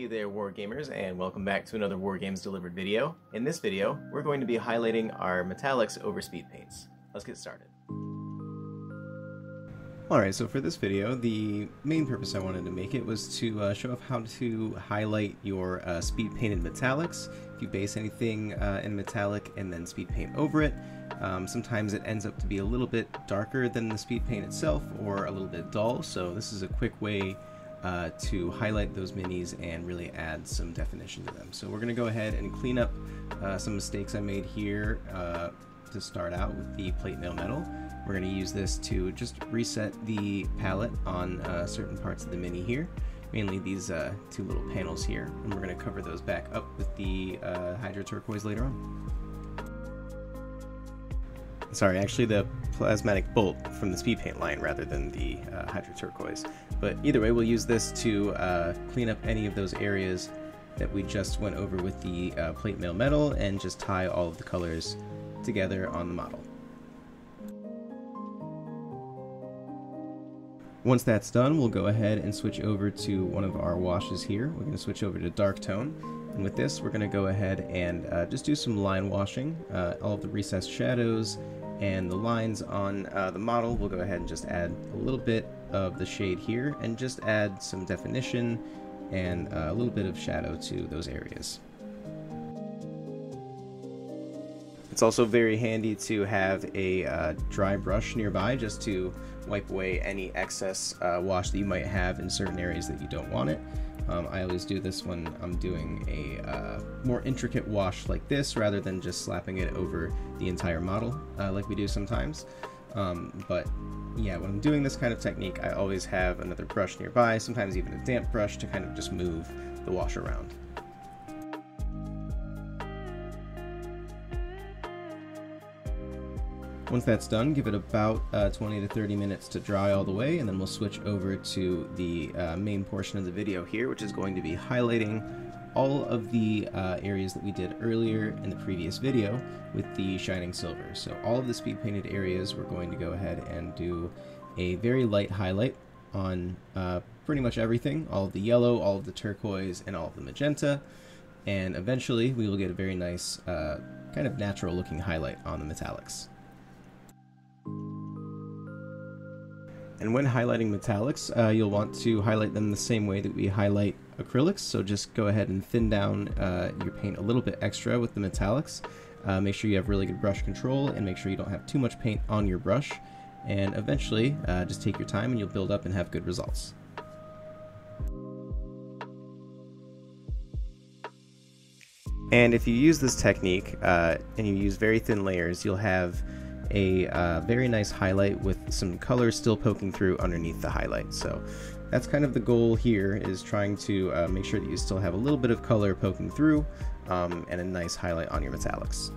Hey there, Wargamers, and welcome back to another Wargames Delivered video. In this video, we're going to be highlighting our metallics over speed paints. Let's get started. Alright, so for this video, the main purpose I wanted to make it was to show off how to highlight your speed painted metallics. If you base anything in metallic and then speed paint over it, sometimes it ends up to be a little bit darker than the speed paint itself or a little bit dull, so this is a quick way to highlight those minis and really add some definition to them. So we're going to go ahead and clean up some mistakes I made here to start out with the plate mail metal. We're going to use this to just reset the palette on certain parts of the mini here, mainly these two little panels here, and we're going to cover those back up with the Hydro Turquoise later on. Sorry, actually the plasmatic bolt from the speed paint line rather than the Hydro Turquoise. But either way, we'll use this to clean up any of those areas that we just went over with the plate mail metal and just tie all of the colors together on the model. Once that's done, we'll go ahead and switch over to one of our washes here. We're going to switch over to dark tone, and with this we're going to go ahead and just do some line washing. All of the recessed shadows and the lines on the model, we'll go ahead and just add a little bit of the shade here and just add some definition and a little bit of shadow to those areas. It's also very handy to have a dry brush nearby just to wipe away any excess wash that you might have in certain areas that you don't want it. I always do this when I'm doing a more intricate wash like this rather than just slapping it over the entire model like we do sometimes. But yeah, when I'm doing this kind of technique, I always have another brush nearby, sometimes even a damp brush to kind of just move the wash around. Once that's done, give it about 20 to 30 minutes to dry all the way, and then we'll switch over to the main portion of the video here, which is going to be highlighting all of the areas that we did earlier in the previous video with the shining silver. So all of the speed painted areas, we're going to go ahead and do a very light highlight on pretty much everything, all of the yellow, all of the turquoise, and all of the magenta, and eventually we will get a very nice kind of natural looking highlight on the metallics. And when highlighting metallics, you'll want to highlight them the same way that we highlight acrylics. So just go ahead and thin down your paint a little bit extra with the metallics. Make sure you have really good brush control and make sure you don't have too much paint on your brush. And eventually, just take your time and you'll build up and have good results. And if you use this technique and you use very thin layers, you'll have a very nice highlight with some color still poking through underneath the highlight. So that's kind of the goal here, is trying to make sure that you still have a little bit of color poking through and a nice highlight on your metallics.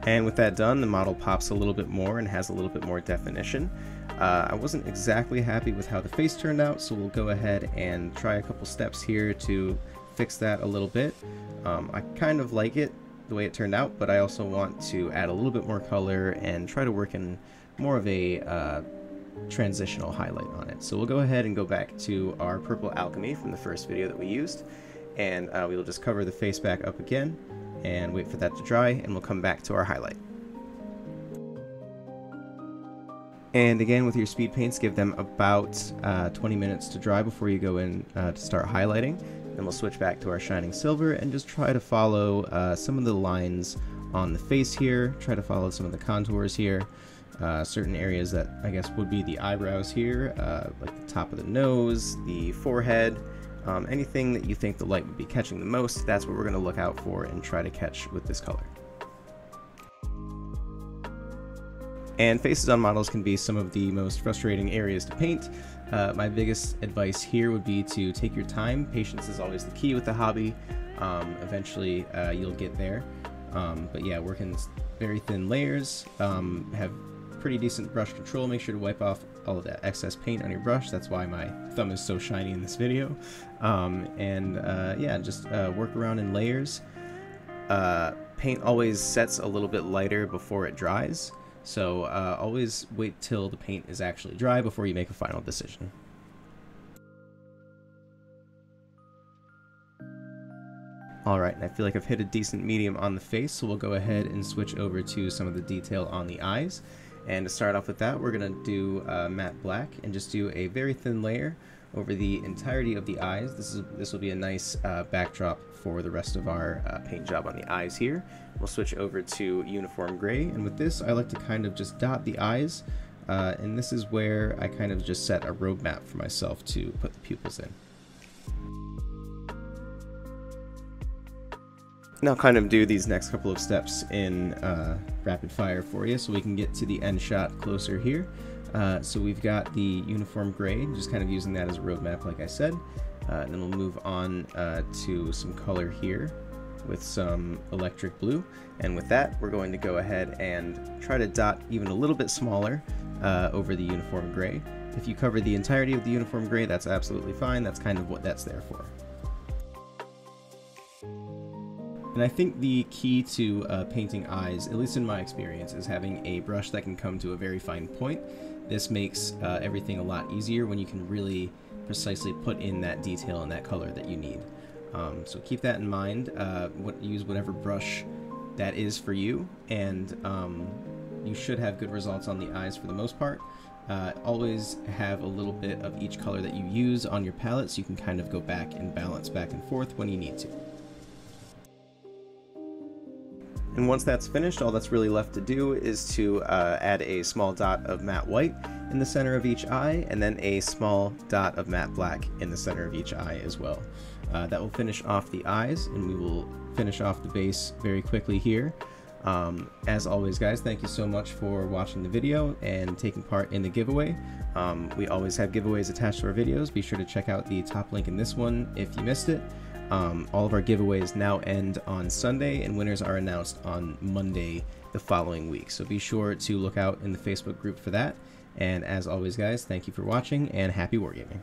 And with that done, the model pops a little bit more and has a little bit more definition. I wasn't exactly happy with how the face turned out, so we'll go ahead and try a couple steps here to fix that a little bit. I kind of like it the way it turned out, but I also want to add a little bit more color and try to work in more of a transitional highlight on it. So we'll go ahead and go back to our purple alchemy from the first video that we used, and we will just cover the face back up again and wait for that to dry, and we'll come back to our highlight. And again, with your speed paints, give them about 20 minutes to dry before you go in to start highlighting. Then we'll switch back to our shining silver and just try to follow some of the lines on the face here, try to follow some of the contours here, certain areas that I guess would be the eyebrows here, like the top of the nose, the forehead, anything that you think the light would be catching the most, that's what we're going to look out for and try to catch with this color. And faces on models can be some of the most frustrating areas to paint. My biggest advice here would be to take your time. Patience is always the key with the hobby. Eventually you'll get there. But yeah, work in very thin layers, have pretty decent brush control. Make sure to wipe off all of that excess paint on your brush. That's why my thumb is so shiny in this video. Yeah, just work around in layers. Paint always sets a little bit lighter before it dries. So always wait till the paint is actually dry before you make a final decision. Alright, and I feel like I've hit a decent medium on the face, so we'll go ahead and switch over to some of the detail on the eyes. And to start off with that, we're going to do matte black and just do a very thin layer over the entirety of the eyes. This will be a nice backdrop for the rest of our paint job on the eyes here. We'll switch over to uniform gray, and with this I like to kind of just dot the eyes, and this is where I kind of just set a roadmap for myself to put the pupils in. And I'll kind of do these next couple of steps in rapid fire for you so we can get to the end shot closer here. So we've got the uniform gray, just kind of using that as a roadmap like I said. And then we'll move on to some color here with some electric blue. And with that, we're going to go ahead and try to dot even a little bit smaller over the uniform gray. If you cover the entirety of the uniform gray, that's absolutely fine. That's kind of what that's there for. And I think the key to painting eyes, at least in my experience, is having a brush that can come to a very fine point. This makes everything a lot easier when you can really precisely put in that detail and that color that you need. So keep that in mind. Use whatever brush that is for you, and you should have good results on the eyes for the most part. Always have a little bit of each color that you use on your palette so you can kind of go back and balance back and forth when you need to. And once that's finished, all that's really left to do is to add a small dot of matte white in the center of each eye, and then a small dot of matte black in the center of each eye as well. That will finish off the eyes, and we will finish off the base very quickly here. As always, guys, thank you so much for watching the video and taking part in the giveaway. We always have giveaways attached to our videos. Be sure to check out the top link in this one if you missed it. All of our giveaways now end on Sunday, and winners are announced on Monday the following week. So be sure to look out in the Facebook group for that. And as always, guys, thank you for watching, and happy wargaming.